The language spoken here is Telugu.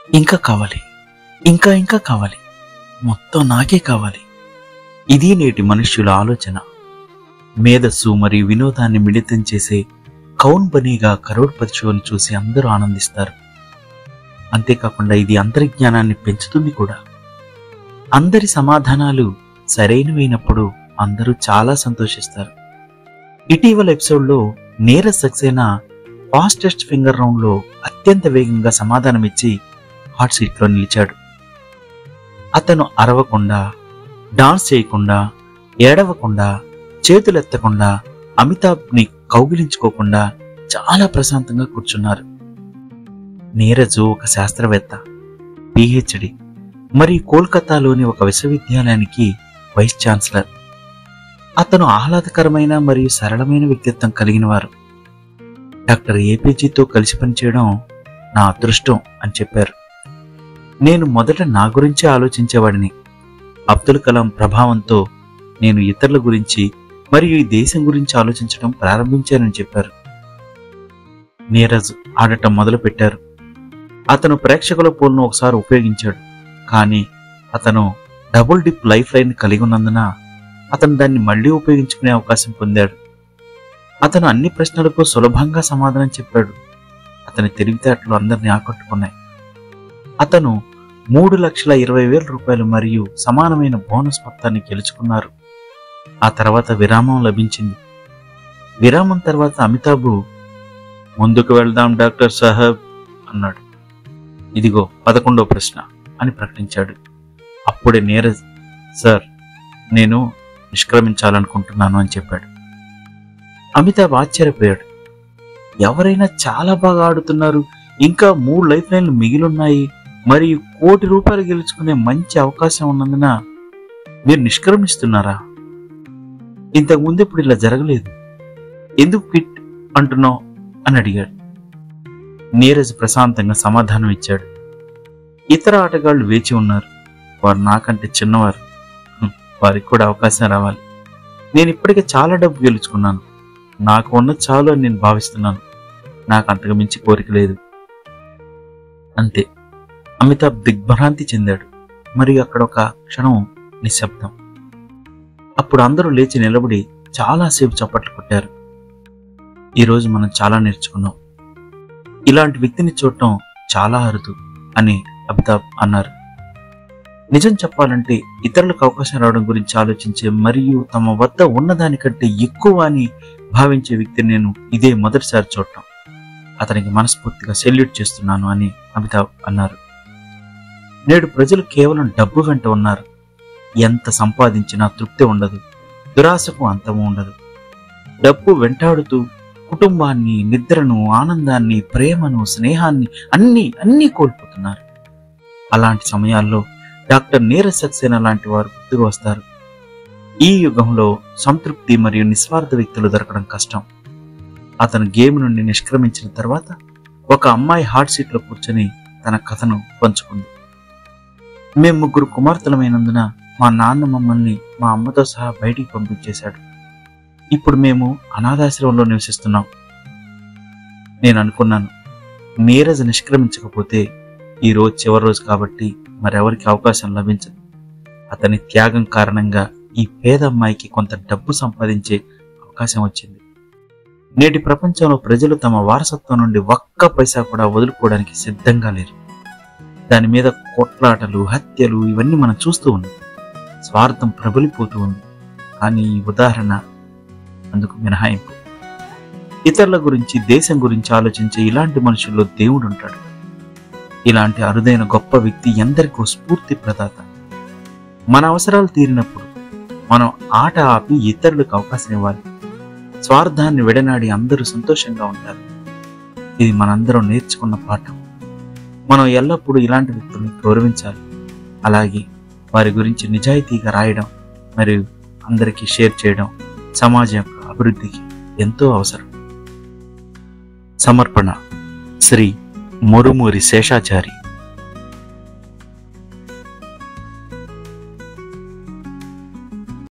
ఇంకా కావాలి, ఇంకా ఇంకా కావాలి, మొత్తం నాకే కావాలి. ఇది నేటి మనుష్యుల ఆలోచన. మేధస్సు మరియు వినోదాన్ని మిళితం చేసే కౌన్ బనీగా కరోడ్పతి షోను చూసి అందరూ ఆనందిస్తారు. అంతేకాకుండా ఇది అంతర్జ్ఞానాన్ని పెంచుతుంది కూడా. అందరి సమాధానాలు సరైనవైనప్పుడు అందరూ చాలా సంతోషిస్తారు. ఇటీవల ఎపిసోడ్లో నీరజ్ సక్సేనా ఫాస్టెస్ట్ ఫింగర్ రౌండ్లో అత్యంత వేగంగా సమాధానమిచ్చి హాట్ సీట్లో నిలిచాడు. అతను అరవకుండా, డాన్స్ చేయకుండా, ఏడవకుండా, చేతులెత్తకుండా, అమితాబ్ని కౌగిలించుకోకుండా చాలా ప్రశాంతంగా కూర్చున్నారు. నీరజ్ ఒక శాస్త్రవేత్త, పిహెచ్డి మరియు కోల్కతాలోని ఒక విశ్వవిద్యాలయానికి వైస్ ఛాన్సలర్. అతను ఆహ్లాదకరమైన మరియు సరళమైన వ్యక్తిత్వం కలిగిన వారు. డాక్టర్ ఏపీజీతో కలిసి పనిచేయడం నా అదృష్టం అని చెప్పారు. నేను మొదట నా గురించే ఆలోచించేవాడిని. అబ్దుల్ కలాం ప్రభావంతో నేను ఇతరుల గురించి మరియు ఈ దేశం గురించి ఆలోచించడం ప్రారంభించానని చెప్పారు. నీరజ్ ఆడటం మొదలు పెట్టారు. అతను ప్రేక్షకుల పోల్ను ఒకసారి ఉపయోగించాడు, కానీ అతను డబుల్ డిప్ లైఫ్ లైన్ కలిగి ఉన్నందున అతను దాన్ని మళ్లీ ఉపయోగించుకునే అవకాశం పొందాడు. అతను అన్ని ప్రశ్నలకు సులభంగా సమాధానం చెప్పాడు. అతని తెలివితేటలు అందరినీ ఆకట్టుకున్నాయి. అతను 3,20,000 రూపాయలు మరియు సమానమైన బోనస్ మొత్తాన్ని గెలుచుకున్నారు. ఆ తర్వాత విరామం లభించింది. విరామం తర్వాత అమితాబ్, ముందుకు వెళ్దాం డాక్టర్ సాహెబ్ అన్నాడు. ఇదిగో 11వ ప్రశ్న అని ప్రకటించాడు. అప్పుడే నీరజ్, సార్ నేను నిష్క్రమించాలనుకుంటున్నాను అని చెప్పాడు. అమితాబ్ ఆశ్చర్యపోయాడు. ఎవరైనా చాలా బాగా ఆడుతున్నారు, ఇంకా 3 లైఫ్ లైన్లు మిగిలిన్నాయి మరియు ₹1,00,00,000 గెలుచుకునే మంచి అవకాశం ఉన్నందున మీరు నిష్క్రమిస్తున్నారా? ఇంతకుముందు ఇప్పుడు ఇలా జరగలేదు, ఎందుకు క్విట్ అంటున్నావు అని అడిగాడు. నీరజ్ ప్రశాంతంగా సమాధానం ఇచ్చాడు. ఇతర ఆటగాళ్లు వేచి ఉన్నారు. వారు నాకంటే చిన్నవారు, వారికి కూడా అవకాశం రావాలి. నేను ఇప్పటికే చాలా డబ్బు గెలుచుకున్నాను, నాకు ఉన్న చాలు అని నేను భావిస్తున్నాను. నాకు అంతకు మించి కోరిక లేదు. అంతే. అమితాబ్ దిగ్భ్రాంతి చెందాడు మరియు అక్కడ ఒక క్షణం నిశ్శబ్దం. అప్పుడు అందరూ లేచి నిలబడి చాలాసేపు చప్పట్లు కొట్టారు. ఈరోజు మనం చాలా నేర్చుకున్నాం. ఇలాంటి వ్యక్తిని చూడటం చాలా అరుదు అని అమితాబ్ అన్నారు. నిజం చెప్పాలంటే ఇతరులకు అవకాశం రావడం గురించి ఆలోచించే మరియు తమ వద్ద ఉన్నదానికంటే ఎక్కువ అని భావించే వ్యక్తిని నేను ఇదే మొదటిసారి చూడటం. అతనికి మనస్ఫూర్తిగా సెల్యూట్ చేస్తున్నాను అని అమితాబ్ అన్నారు. నేడు ప్రజలు కేవలం డబ్బు వెంట ఉన్నారు. ఎంత సంపాదించినా తృప్తి ఉండదు, దురాశకు అంతము ఉండదు. డబ్బు వెంటాడుతూ కుటుంబాన్ని, నిద్రను, ఆనందాన్ని, ప్రేమను, స్నేహాన్ని అన్నీ కోల్పోతున్నారు. అలాంటి సమయాల్లో డాక్టర్ నీరజ్ సక్సేనా లాంటి వారు గుర్తుకు వస్తారు. ఈ యుగంలో సంతృప్తి మరియు నిస్వార్థ వ్యక్తులు దొరకడం కష్టం. అతను గేమ్ నుండి నిష్క్రమించిన తర్వాత ఒక అమ్మాయి హాట్ సీట్లో కూర్చొని తన కథను పంచుకుంది. మేము 3 కుమార్తెలమైనందున మా నాన్న మమ్మల్ని మా అమ్మతో సహా బయటికి పంపించేశాడు. ఇప్పుడు మేము అనాథాశ్రమంలో నివసిస్తున్నాం. నేను అనుకున్నాను, నీరజ్ నిష్క్రమించకపోతే ఈ రోజు చివరి రోజు కాబట్టి మరెవరికి అవకాశం లభించదు. అతని త్యాగం కారణంగా ఈ పేద అమ్మాయికి కొంత డబ్బు సంపాదించే అవకాశం వచ్చింది. నేటి ప్రపంచంలో ప్రజలు తమ వారసత్వం నుండి ఒక్క పైసా కూడా వదులుకోవడానికి సిద్ధంగా లేరు. దాని మీద కొట్లాటలు, హత్యలు ఇవన్నీ మనం చూస్తూ ఉన్నాం. స్వార్థం ప్రబలిపోతూ ఉంది. కానీ ఈ ఉదాహరణ అందుకు మినహాయింపు. ఇతరుల గురించి, దేశం గురించి ఆలోచించే ఇలాంటి మనుషుల్లో దేవుడు ఉంటాడు. ఇలాంటి అరుదైన గొప్ప వ్యక్తి ఎందరికో స్ఫూర్తి ప్రదాత. మన అవసరాలు తీరినప్పుడు మనం ఆట ఆపి ఇతరులకు అవకాశం ఇవ్వాలి. స్వార్థాన్ని విడనాడి అందరూ సంతోషంగా ఉంటారు. ఇది మనందరం నేర్చుకున్న పాఠం. మనం ఎల్లప్పుడూ ఇలాంటి వ్యక్తులను గౌరవించాలి. అలాగే వారి గురించి నిజాయితీగా రాయడం మరియు అందరికీ షేర్ చేయడం సమాజం యొక్క అభివృద్ధికి ఎంతో అవసరం. సమర్పణ శ్రీ మురుమూరి శేషాచారి.